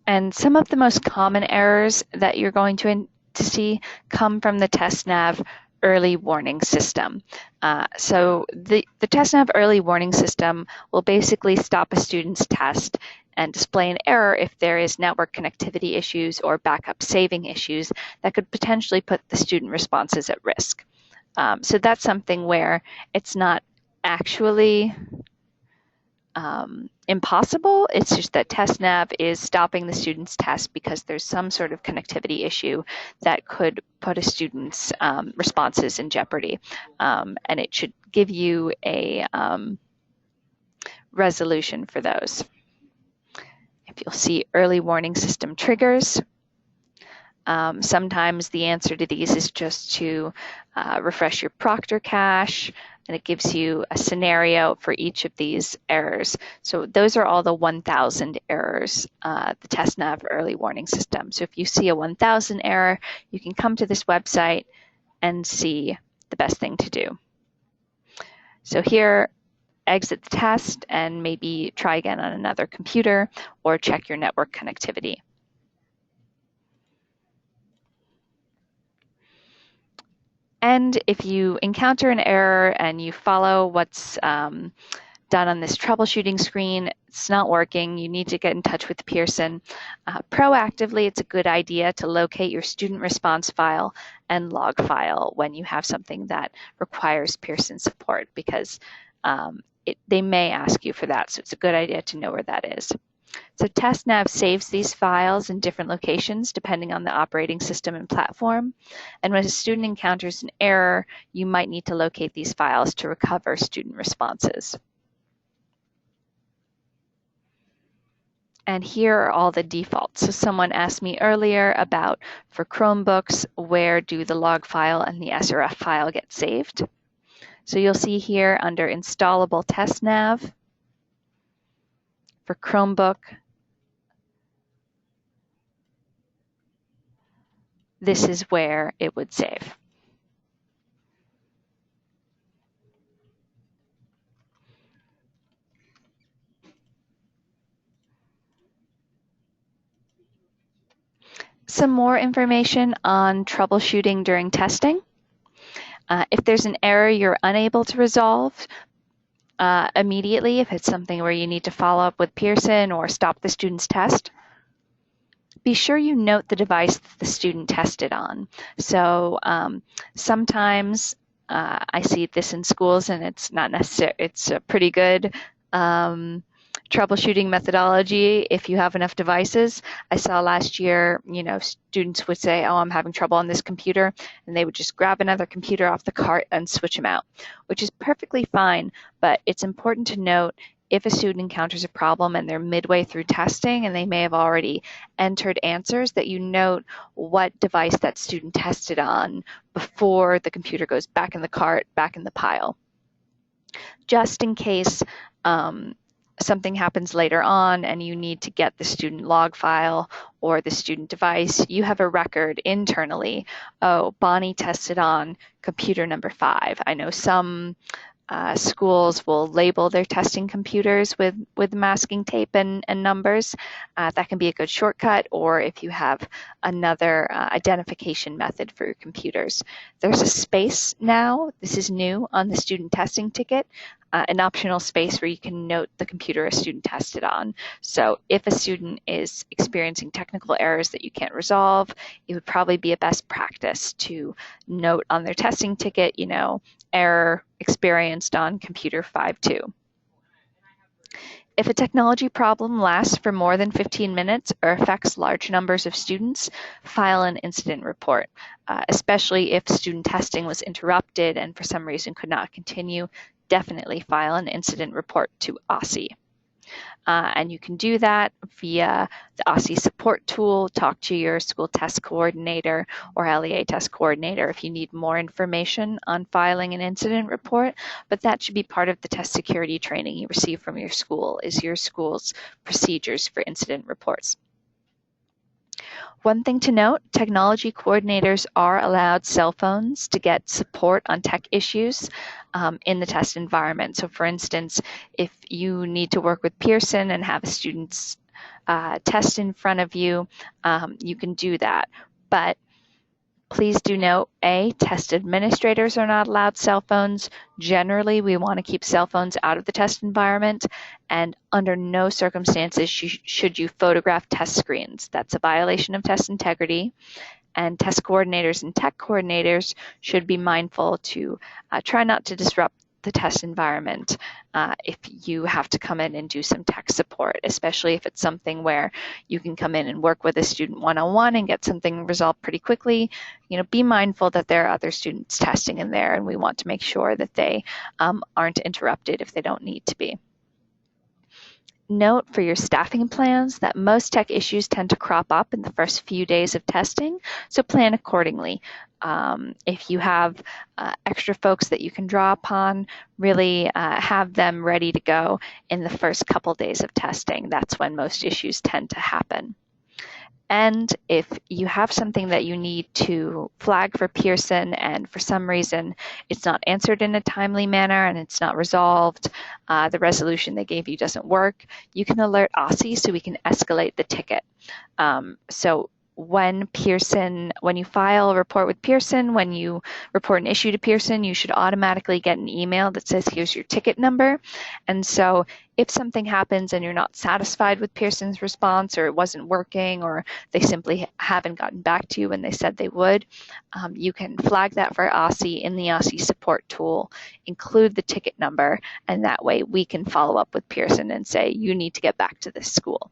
And some of the most common errors that you're going to see come from the TestNav early warning system. So the TestNav early warning system will basically stop a student's test and display an error if there is network connectivity issues or backup saving issues that could potentially put the student responses at risk. So that's something where it's not actually impossible. It's just that TestNav is stopping the student's test because there's some sort of connectivity issue that could put a student's responses in jeopardy. And it should give you a resolution for those. If you'll see early warning system triggers, sometimes the answer to these is just to refresh your Proctor Cache, and it gives you a scenario for each of these errors. So those are all the 1,000 errors, the TestNav early warning system. So if you see a 1,000 error, you can come to this website and see the best thing to do. So here, exit the test and maybe try again on another computer or check your network connectivity. And if you encounter an error and you follow what's done on this troubleshooting screen, it's not working, you need to get in touch with Pearson. Proactively, it's a good idea to locate your student response file and log file when you have something that requires Pearson support, because they may ask you for that, so it's a good idea to know where that is. So TestNav saves these files in different locations depending on the operating system and platform. And when a student encounters an error, you might need to locate these files to recover student responses. And here are all the defaults. So someone asked me earlier about, for Chromebooks, where do the log file and the SRF file get saved? So you'll see here under Installable TestNav, for Chromebook, this is where it would save. Some more information on troubleshooting during testing. If there's an error you're unable to resolve immediately, if it's something where you need to follow up with Pearson or stop the student's test, be sure you note the device that the student tested on. So sometimes I see this in schools, and it's not necessary. It's a pretty good troubleshooting methodology if you have enough devices. I saw last year, students would say, oh, I'm having trouble on this computer, and they would just grab another computer off the cart and switch them out, which is perfectly fine, but it's important to note if a student encounters a problem and they're midway through testing and they may have already entered answers, that you note what device that student tested on before the computer goes back in the cart, back in the pile. Just in case something happens later on and you need to get the student log file or the student device, you have a record internally. Oh, Bonnie tested on computer number 5. I know some schools will label their testing computers with masking tape and numbers. That can be a good shortcut, or if you have another identification method for your computers. There's a space now, this is new, on the student testing ticket, an optional space where you can note the computer a student tested on. So if a student is experiencing technical errors that you can't resolve, it would probably be a best practice to note on their testing ticket, error experienced on computer 5.2. If a technology problem lasts for more than 15 minutes or affects large numbers of students, file an incident report, especially if student testing was interrupted and for some reason could not continue. Definitely file an incident report to OSSI. And you can do that via the OSSI support tool. Talk to your school test coordinator or LEA test coordinator if you need more information on filing an incident report, but that should be part of the test security training you receive from your school, is your school's procedures for incident reports. One thing to note, technology coordinators are allowed cell phones to get support on tech issues in the test environment. So for instance, if you need to work with Pearson and have a student's test in front of you, you can do that. But please do note, test administrators are not allowed cell phones. Generally, we want to keep cell phones out of the test environment, and under no circumstances should you photograph test screens. That's a violation of test integrity, and test coordinators and tech coordinators should be mindful to try not to disrupt the test environment if you have to come in and do some tech support, especially if it's something where you can come in and work with a student one-on-one and get something resolved pretty quickly. Be mindful that there are other students testing in there, and we want to make sure that they aren't interrupted if they don't need to be. Note for your staffing plans that most tech issues tend to crop up in the first few days of testing, so plan accordingly. If you have extra folks that you can draw upon, really have them ready to go in the first couple days of testing. That's when most issues tend to happen. And if you have something that you need to flag for Pearson and for some reason it's not answered in a timely manner and it's not resolved, the resolution they gave you doesn't work, you can alert OSSI so we can escalate the ticket. So when you file a report with Pearson, when you report an issue to Pearson, you should automatically get an email that says, here's your ticket number. And so if something happens and you're not satisfied with Pearson's response, or it wasn't working, or they simply haven't gotten back to you when they said they would, you can flag that for OSSI in the OSSI support tool, include the ticket number, and that way we can follow up with Pearson and say, you need to get back to this school.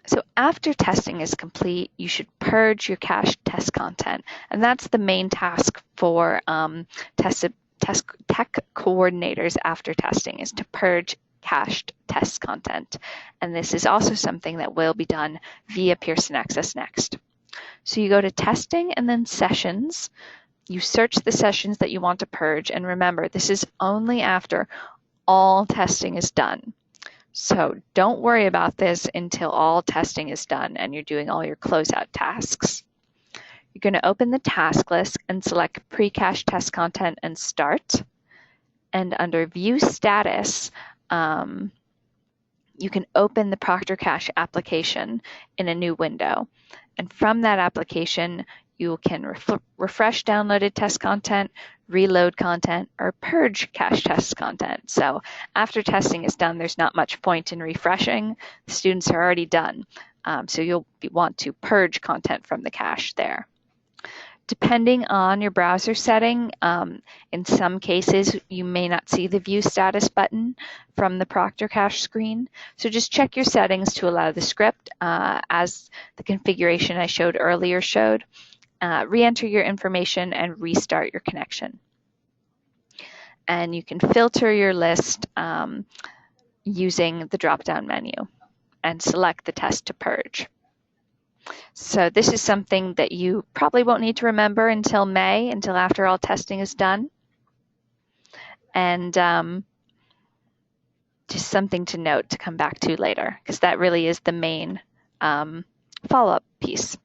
So after testing is complete, you should purge your cached test content. And that's the main task for tech coordinators after testing, is to purge cached test content. And this is also something that will be done via Pearson Access Next. So you go to testing and then sessions. You search the sessions that you want to purge. And remember, this is only after all testing is done. So don't worry about this until all testing is done and you're doing all your closeout tasks. You're going to open the task list and select precache test content and start. And under view status, you can open the Proctor Cache application in a new window. And from that application, you can refresh downloaded test content, reload content, or purge cache test content. So after testing is done, there's not much point in refreshing. The students are already done. So you'll want to purge content from the cache there. Depending on your browser setting, in some cases, you may not see the View Status button from the Proctor Cache screen. So just check your settings to allow the script, as the configuration I showed earlier showed. Re-enter your information and restart your connection. And you can filter your list using the drop-down menu and select the test to purge. So this is something that you probably won't need to remember until May, until after all testing is done. And just something to note to come back to later, because that really is the main follow-up piece.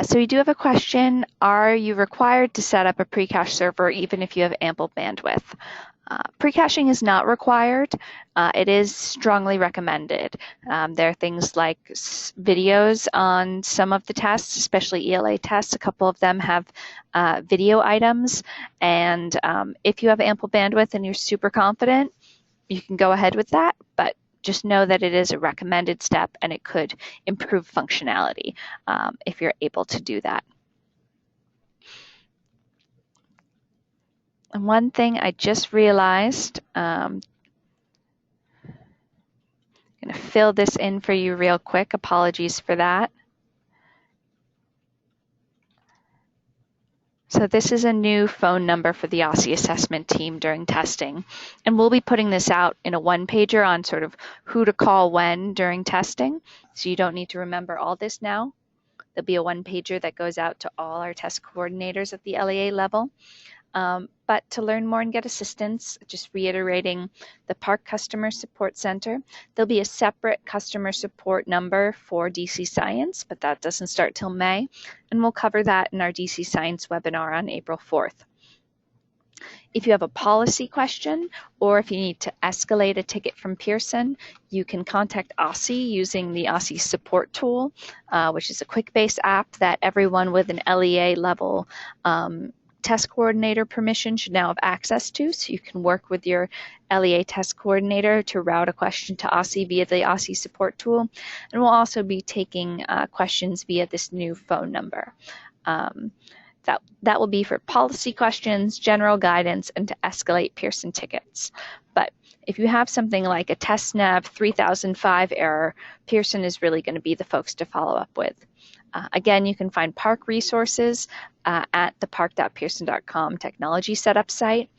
So we do have a question. Are you required to set up a precache server even if you have ample bandwidth? Precaching is not required. It is strongly recommended. There are things like videos on some of the tests, especially ELA tests. A couple of them have video items. And if you have ample bandwidth and you're super confident, you can go ahead with that. But just know that it is a recommended step and it could improve functionality if you're able to do that. And one thing I just realized, I'm going to fill this in for you real quick. Apologies for that. So this is a new phone number for the OSCE assessment team during testing. And we'll be putting this out in a one-pager on sort of who to call when during testing. So you don't need to remember all this now. There'll be a one-pager that goes out to all our test coordinators at the LEA level. But to learn more and get assistance, just reiterating the PARCC Customer Support Center, there'll be a separate customer support number for DC Science, but that doesn't start till May, and we'll cover that in our DC Science webinar on April 4th. If you have a policy question or if you need to escalate a ticket from Pearson, you can contact OSCE using the OSCE support tool, which is a quick-based app that everyone with an LEA level test coordinator permission should now have access to, so you can work with your LEA test coordinator to route a question to OSCE via the OSCE support tool. And we'll also be taking questions via this new phone number. That will be for policy questions, general guidance, and to escalate Pearson tickets. But if you have something like a TestNav 3005 error, Pearson is really going to be the folks to follow up with. Again, you can find PARCC resources at the parcc.pearson.com technology setup site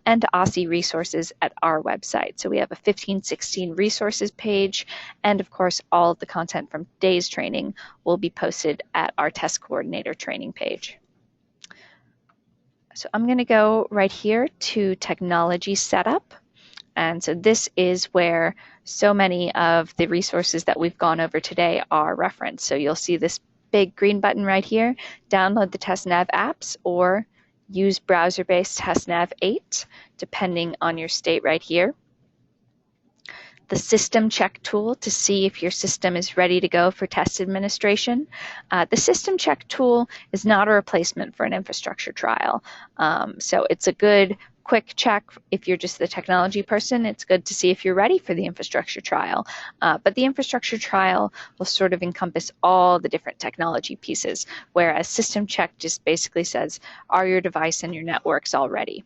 and OSCE resources at our website. So we have a 1516 resources page, and of course all of the content from today's training will be posted at our test coordinator training page. So I'm going to go right here to technology setup. And so this is where so many of the resources that we've gone over today are referenced. So you'll see this big green button right here, download the TestNav apps or use browser-based TestNav 8, depending on your state right here. The system check tool to see if your system is ready to go for test administration. The system check tool is not a replacement for an infrastructure trial. So it's a good quick check if you're just the technology person. It's good to see if you're ready for the infrastructure trial. But the infrastructure trial will sort of encompass all the different technology pieces, whereas system check just basically says, are your device and your networks all ready?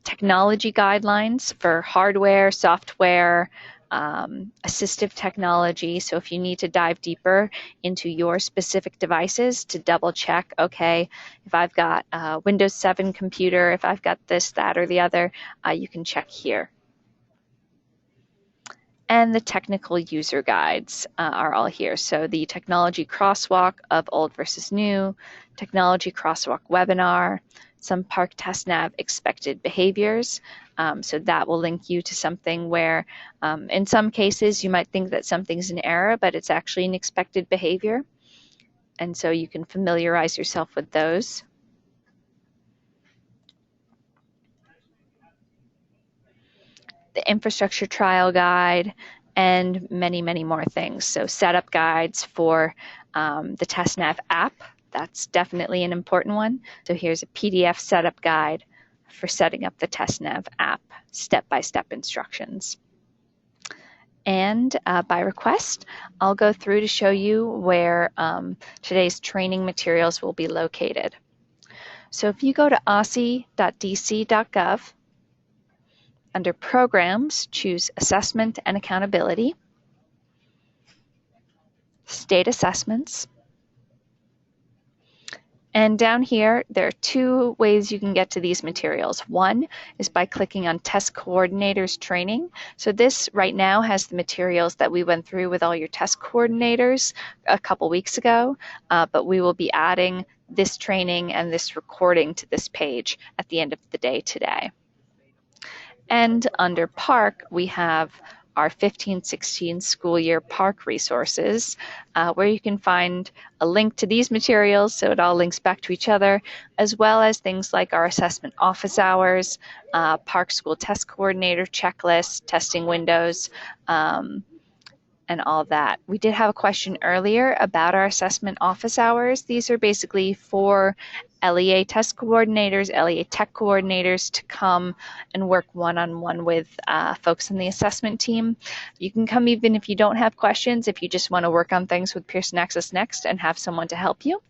Technology guidelines for hardware, software, assistive technology. So if you need to dive deeper into your specific devices to double check, okay, if I've got a Windows 7 computer, if I've got this, that, or the other, you can check here. And the technical user guides are all here. So the technology crosswalk of old versus new, technology crosswalk webinar, some PARCC TestNav expected behaviors. So that will link you to something where in some cases you might think that something's an error, but it's actually an expected behavior. And so you can familiarize yourself with those. the infrastructure trial guide, and many, many more things. So setup guides for the TestNav app. That's definitely an important one. So here's a PDF setup guide for setting up the TestNav app, step-by-step instructions. And by request, I'll go through to show you where today's training materials will be located. So if you go to osce.dc.gov, under Programs, choose Assessment and Accountability, State Assessments, and down here, there are two ways you can get to these materials. One is by clicking on Test Coordinators Training. So this right now has the materials that we went through with all your test coordinators a couple weeks ago, but we will be adding this training and this recording to this page at the end of the day today. And under PARCC, we have our 15-16 school year PARCC resources, where you can find a link to these materials, so it all links back to each other, as well as things like our assessment office hours, PARCC school test coordinator checklist, testing windows, and all that. We did have a question earlier about our assessment office hours. These are basically for LEA test coordinators, LEA tech coordinators to come and work one-on-one with folks in the assessment team. You can come even if you don't have questions, if you just want to work on things with Pearson Access Next and have someone to help you.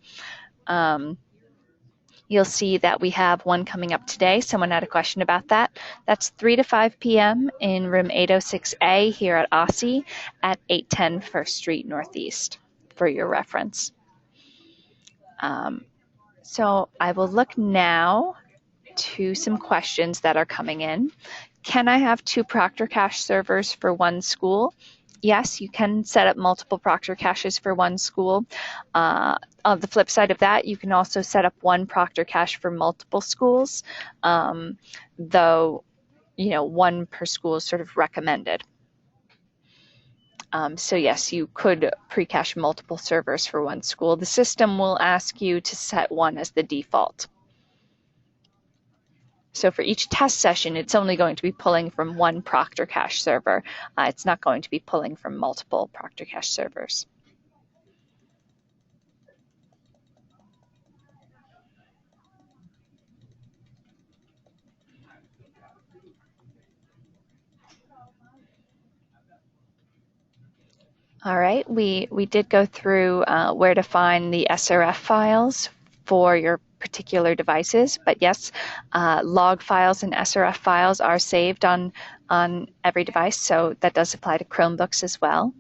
You'll see that we have one coming up today. Someone had a question about that. That's 3 to 5 p.m. in room 806A here at OSCE at 810 First Street Northeast for your reference. So I will look now to some questions that are coming in. Can I have 2 Proctor Cache servers for one school? Yes, you can set up multiple Proctor Caches for one school. On the flip side of that, you can also set up one Proctor Cache for multiple schools, though, you know, one per school is sort of recommended. So yes, you could precache multiple servers for one school. The system will ask you to set one as the default. So for each test session, it's only going to be pulling from one Proctor Cache server. It's not going to be pulling from multiple Proctor Cache servers. All right, we did go through where to find the SRF files for your particular devices, but yes, log files and SRF files are saved on every device, so that does apply to Chromebooks as well.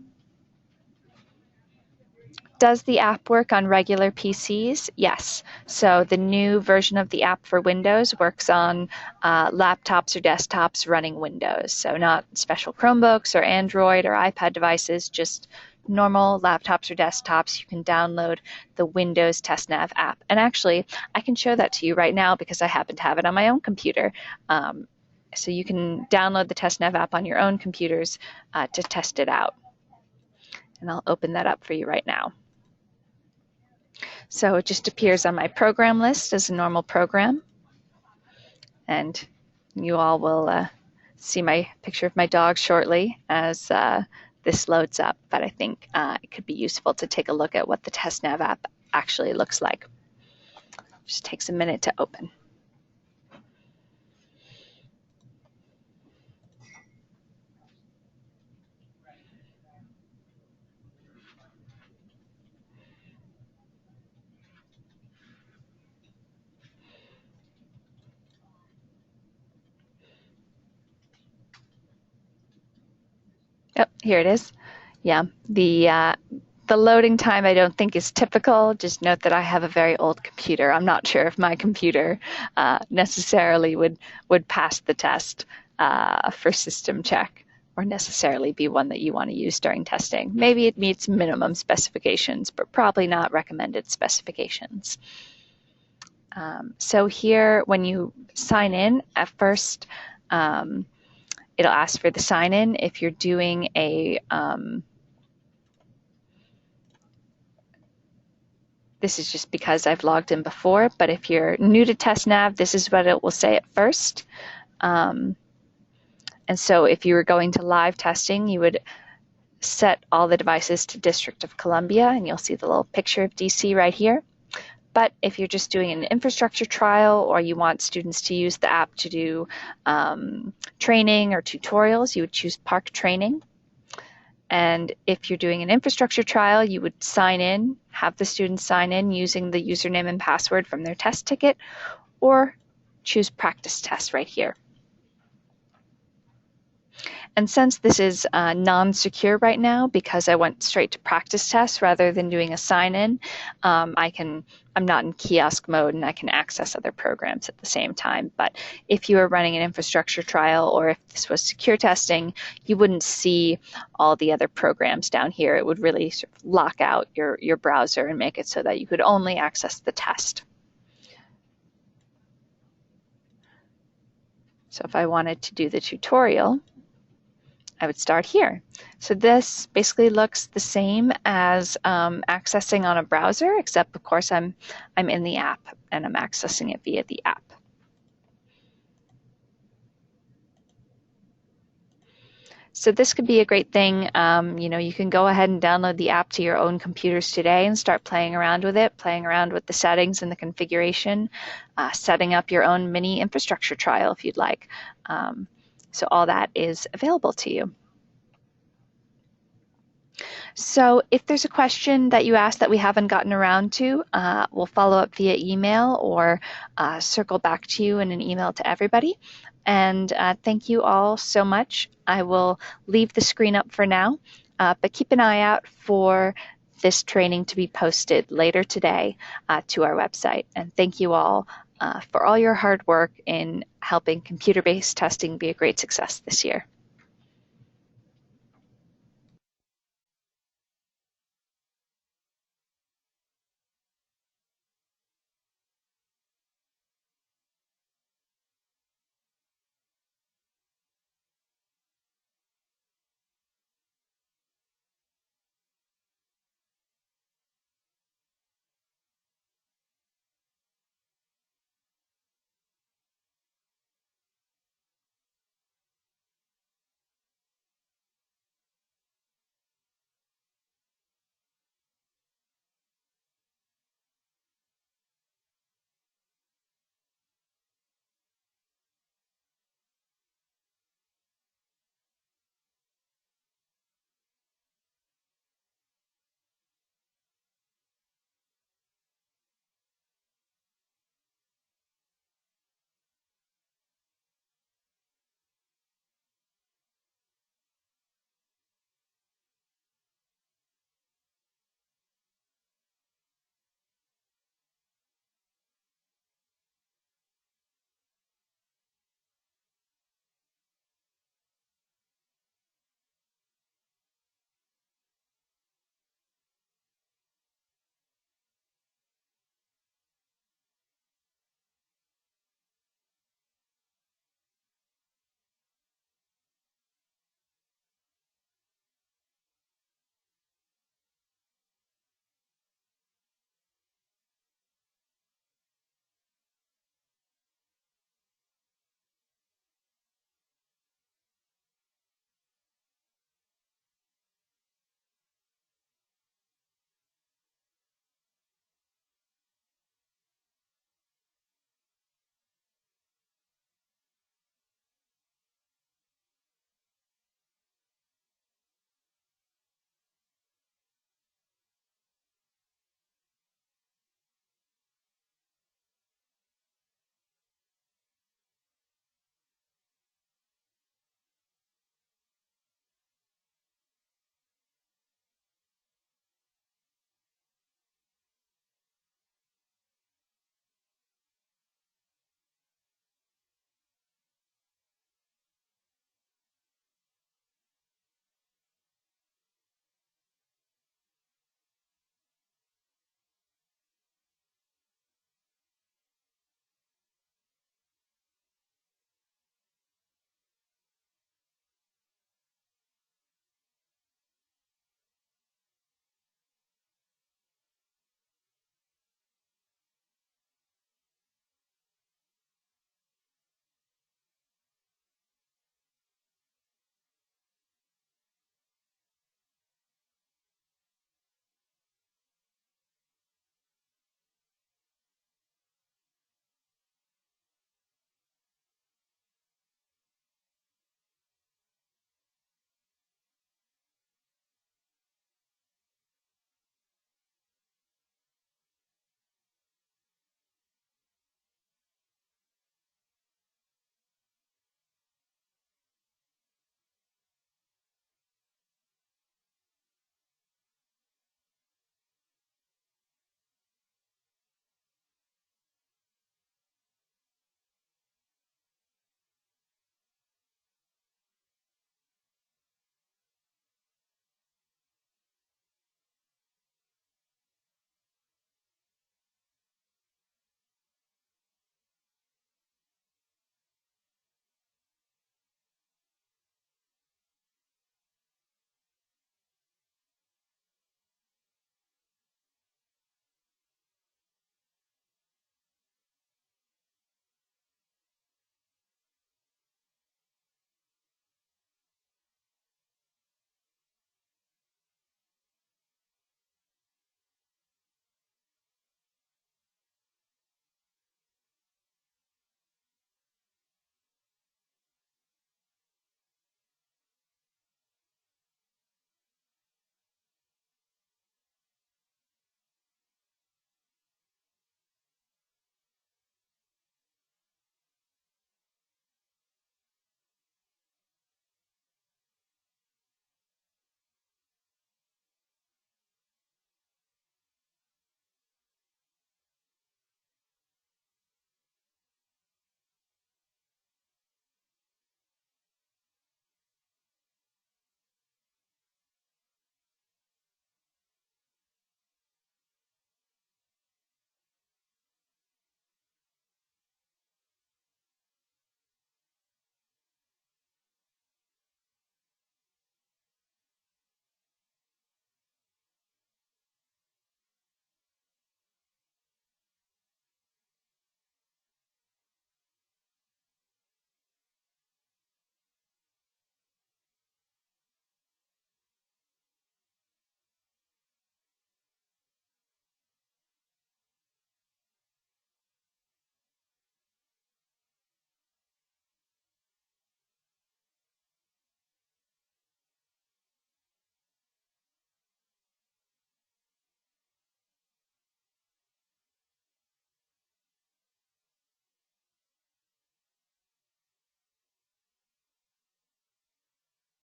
Does the app work on regular PCs? Yes. So the new version of the app for Windows works on laptops or desktops running Windows. So not special Chromebooks or Android or iPad devices, just normal laptops or desktops. You can download the Windows TestNav app. And actually, I can show that to you right now because I happen to have it on my own computer. So you can download the TestNav app on your own computers to test it out. And I'll open that up for you right now. So it just appears on my program list as a normal program. And you all will see my picture of my dog shortly as this loads up. But I think it could be useful to take a look at what the TestNav app actually looks like. Just takes a minute to open. Oh, here it is. Yeah, the loading time I don't think is typical. Just note that I have a very old computer. I'm not sure if my computer necessarily would pass the test for system check or necessarily be one that you want to use during testing. Maybe it meets minimum specifications, but probably not recommended specifications. So here, when you sign in, at first, it'll ask for the sign-in. If you're doing a, this is just because I've logged in before, but if you're new to TestNav, this is what it will say at first. And so if you were going to live testing, you would set all the devices to District of Columbia, and you'll see the little picture of DC right here. But if you're just doing an infrastructure trial, or you want students to use the app to do training or tutorials, you would choose PARCC Training. And if you're doing an infrastructure trial, you would sign in, have the students sign in using the username and password from their test ticket, or choose Practice Test right here. And since this is non-secure right now, because I went straight to practice test rather than doing a sign-in, I'm not in kiosk mode and I can access other programs at the same time. But if you were running an infrastructure trial, or if this was secure testing, you wouldn't see all the other programs down here. It would really sort of lock out your browser and make it so that you could only access the test. So if I wanted to do the tutorial, I would start here. So this basically looks the same as accessing on a browser, except of course I'm in the app and I'm accessing it via the app. So this could be a great thing. You can go ahead and download the app to your own computers today and start playing around with it, playing around with the settings and the configuration, setting up your own mini infrastructure trial if you'd like. So all that is available to you. So if there's a question that you asked that we haven't gotten around to, we'll follow up via email or circle back to you in an email to everybody. And thank you all so much. I will leave the screen up for now, but keep an eye out for this training to be posted later today to our website. And thank you all for all your hard work in helping computer-based testing be a great success this year.